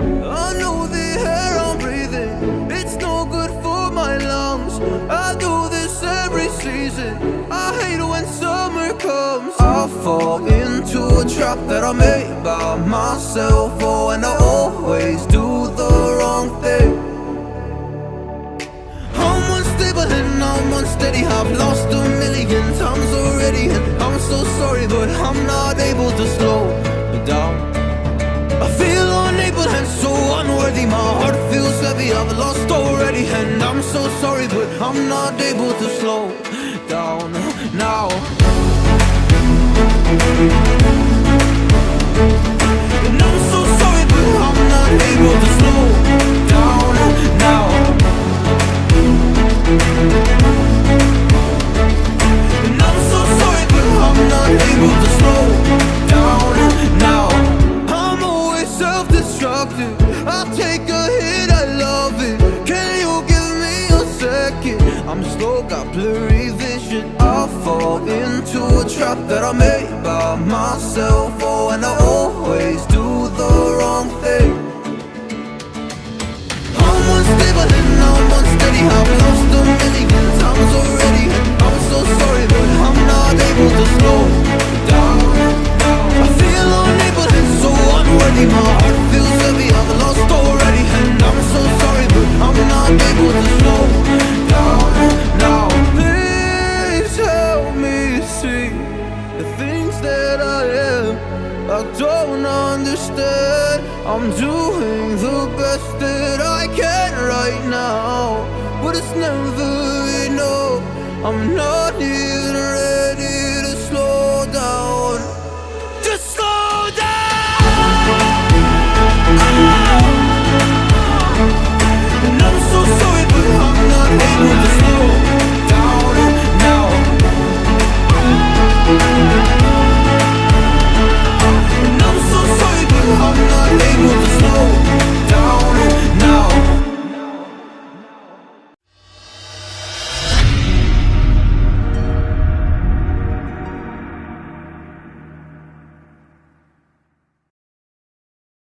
I know the air I'm breathing, it's no good for my lungs. I do this every season, I hate when summer comes. I fall into a trap that I made by myself. Oh, and I always do the wrong thing. I'm unstable and I'm unsteady, I've lost a million times already, and I'm so sorry, but I'm not able to slow down. I feel unable and so unworthy, my heart feels heavy, I've lost already, and I'm so sorry, but I'm not able to slow down now. And I'm so sorry, but I'm not able to slow down now. And I'm so sorry, but I'm not able to slow down now. I'm always self-destructive, I take a hit, I love it. Can you give me a second? I'm slow, got blurry vision. I fall into a trap that I made by myself. Oh, and I always do the wrong thing. I'm unstable and I'm unsteady, I've lost a million times already, and I'm so sorry, but I'm not able to slow down. I feel unable and so unworthy, my heart feels heavy, I've lost already, and I'm so sorry, but I'm not able to slow down now. Please help me see the things that I am, I don't understand. I'm doing the best that I can right now, but it's never enough. I'm not here